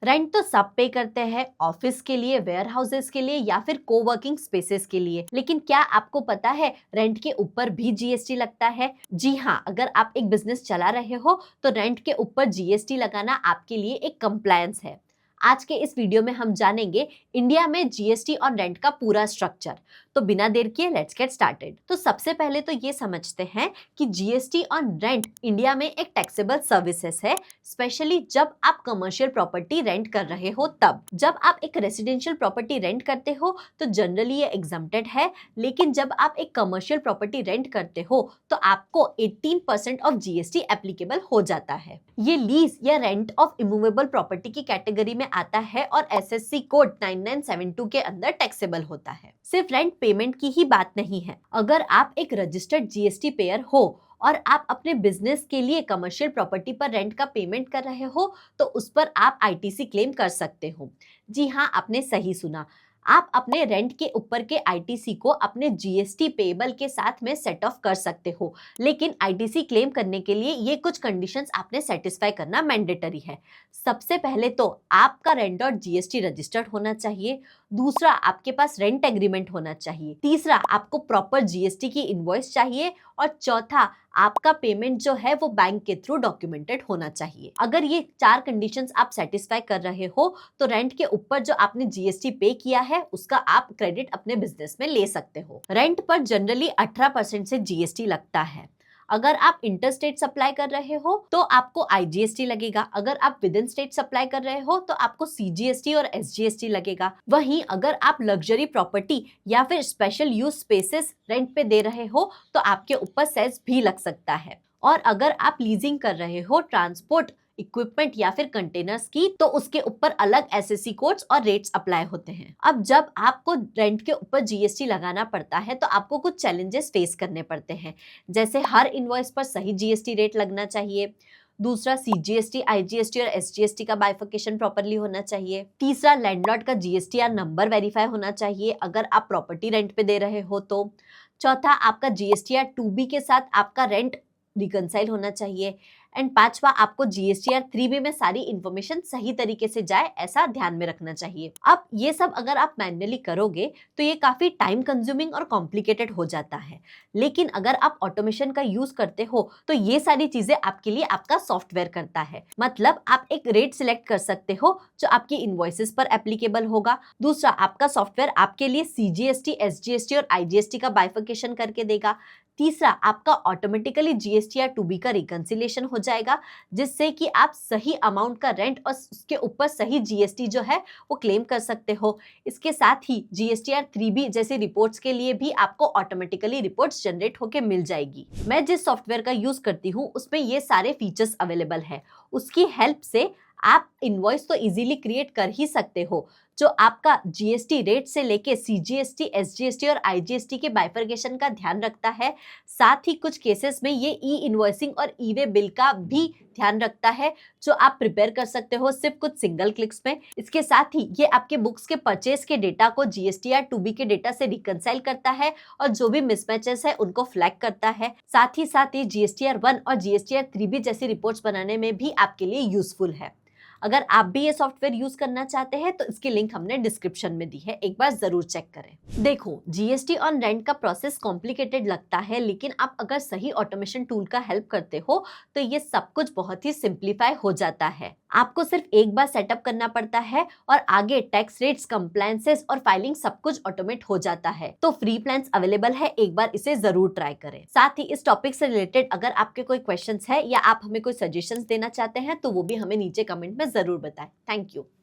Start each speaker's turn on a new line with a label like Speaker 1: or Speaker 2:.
Speaker 1: Rent तो सब पे करते हैं, ऑफिस के लिए, वेयर हाउसेस के लिए या फिर कोवर्किंग स्पेसेस के लिए। लेकिन क्या आपको पता है रेंट के ऊपर भी जीएसटी लगता है? जी हाँ, अगर आप एक बिजनेस चला रहे हो तो रेंट के ऊपर जीएसटी लगाना आपके लिए एक कंप्लायंस है। आज के इस वीडियो में हम जानेंगे इंडिया में जीएसटी और रेंट का पूरा स्ट्रक्चर। तो बिना देर किए लेट्स गेट स्टार्टेड। तो सबसे पहले तो ये समझते हैं कि जीएसटी और रेंट इंडिया में एक टैक्सेबल सर्विसेज है, स्पेशली जब आप कमर्शियल प्रॉपर्टी रेंट कर रहे हो तब। जब आप एक रेसिडेंशियल प्रॉपर्टी रेंट करते हो तो जनरली ये एग्जम्प्टेड है, लेकिन जब आप एक कमर्शियल प्रॉपर्टी रेंट करते हो तो आपको 18% ऑफ जीएसटी एप्लीकेबल हो जाता है। ये लीज या रेंट ऑफ इमूवेबल प्रॉपर्टी की कैटेगरी में आता है और एसएससी कोड 9972 के अंदर टैक्सेबल होता है। सिर्फ रेंट पेमेंट की ही बात नहीं है। अगर आप एक रजिस्टर्ड जीएसटी पेयर हो और आप अपने बिजनेस के लिए कमर्शियल प्रॉपर्टी पर रेंट का पेमेंट कर रहे हो तो उस पर आप आईटीसी क्लेम कर सकते हो। जी हाँ, आपने सही सुना। आप अपने रेंट के ऊपर के आईटीसी को अपने जीएसटी पेएबल के साथ में सेट ऑफ कर सकते हो, लेकिन आईटीसी क्लेम करने के लिए ये कुछ कंडीशंस आपने सेटिस्फाई करना मैंडेटरी है। सबसे पहले तो आपका रेंट और जीएसटी रजिस्टर्ड होना चाहिए। दूसरा, आपके पास रेंट एग्रीमेंट होना चाहिए। तीसरा, आपको प्रॉपर जीएसटी की इनवॉइस चाहिए। और चौथा, आपका पेमेंट जो है वो बैंक के थ्रू डॉक्यूमेंटेड होना चाहिए। अगर ये चार कंडीशंस आप सेटिस्फाई कर रहे हो तो रेंट के ऊपर जो आपने जीएसटी पे किया है उसका आप क्रेडिट अपने बिजनेस में ले सकते हो। रेंट पर जनरली 18% से जीएसटी लगता है। अगर आप इंटर स्टेट सप्लाई कर रहे हो तो आपको आईजीएसटी लगेगा। अगर आप विद इन स्टेट सप्लाई कर रहे हो तो आपको सीजीएसटी और एसजीएसटी लगेगा। वहीं अगर आप लग्जरी प्रॉपर्टी या फिर स्पेशल यूज स्पेसेस रेंट पे दे रहे हो तो आपके ऊपर सेस भी लग सकता है। और अगर आप लीजिंग कर रहे हो ट्रांसपोर्ट इक्विपमेंट या फिर कंटेनर्स की तो उसके ऊपर अलग एसएससी कोड्स और रेट्स अप्लाई होते हैं। अब जब आपको रेंट के ऊपर जीएसटी लगाना पड़ता है तो आपको कुछ चैलेंजेस फेस करने पड़ते हैं, जैसे हर इनवॉइस पर सही जीएसटी रेट लगना चाहिए। दूसरा, सीजीएसटी, आईजीएसटी और एसजीएसटी का बाइफिकेशन प्रॉपर्ली होना चाहिए। तीसरा, लैंडलॉर्ड का जीएसटीआर नंबर वेरीफाई होना चाहिए अगर आप प्रॉपर्टी रेंट पे दे रहे हो तो। चौथा, आपका जीएसटीआर 2B के साथ आपका रेंट रिकंसाइल होना चाहिए। एंड पांचवा, आपको जीएसटीआर 3B में सारी इंफॉर्मेशन सही तरीके से जाए, ऐसा ध्यान में रखना चाहिए। अब ये सब अगर आप मैन्युअली करोगे तो ये काफी टाइम कंज्यूमिंग और कॉम्प्लिकेटेड हो जाता है, लेकिन अगर आप ऑटोमेशन का यूज करते हो तो ये सारी चीजें आपके लिए आपका सॉफ्टवेयर करता है। मतलब आप एक रेट सिलेक्ट कर सकते हो जो आपकी इनवॉइसेस पर एप्लीकेबल होगा। दूसरा, आपका सॉफ्टवेयर आपके लिए सीजीएसटी, एसजीएसटी और आईजीएसटी का बाइफिकेशन करके देगा। तीसरा, आपका ऑटोमेटिकली जीएसटीआर 2B का रिकंसिलिएशन हो जाएगा, जिससे कि आप सही अमाउंट का रेंट और उसके ऊपर सही जीएसटी जो है वो क्लेम कर सकते हो। इसके साथ ही जीएसटीआर 3B जैसे रिपोर्ट्स के लिए भी आपको ऑटोमेटिकली रिपोर्ट्स जनरेट होके मिल जाएगी। मैं जिस सॉफ्टवेयर का यूज करती हूँ उसमें ये सारे फीचर्स अवेलेबल है। उसकी हेल्प से आप इनवॉइस तो इजीली क्रिएट कर ही सकते हो जो आपका जीएसटी रेट से लेके सीजीएसटी, एसजीएसटी और आईजीएसटी के बाइफर्केशन का ध्यान रखता है। साथ ही कुछ केसेस में ये ई इनवॉइसिंग और ई वे बिल का भी ध्यान रखता है, जो आप प्रिपेयर कर सकते हो सिर्फ कुछ सिंगल क्लिक्स में। इसके साथ ही ये आपके बुक्स के परचेज के डेटा को जीएसटीआर 2B के डेटा से रिकंसाइल करता है और जो भी मिसमैचेस है उनको फ्लैग करता है। साथ ही जीएसटीआर 1 और जीएसटीआर 3B जैसी रिपोर्ट्स बनाने में भी आपके लिए यूजफुल है। अगर आप भी ये सॉफ्टवेयर यूज करना चाहते हैं तो इसकी लिंक हमने डिस्क्रिप्शन में दी है, एक बार जरूर चेक करें। देखो, जीएसटी ऑन रेंट का प्रोसेस कॉम्प्लिकेटेड लगता है, लेकिन आप अगर सही ऑटोमेशन टूल का हेल्प करते हो तो ये सब कुछ बहुत ही सिंप्लीफाई हो जाता है। आपको सिर्फ एक बार सेटअप करना पड़ता है और आगे टैक्स रेट्स, कंप्लायंसेस और फाइलिंग सब कुछ ऑटोमेट हो जाता है। तो फ्री प्लान्स अवेलेबल है, एक बार इसे जरूर ट्राई करें। साथ ही इस टॉपिक से रिलेटेड अगर आपके कोई क्वेश्चंस है या आप हमें कोई सजेशंस देना चाहते हैं तो वो भी हमें नीचे कमेंट में जरूर बताएं। Thank you.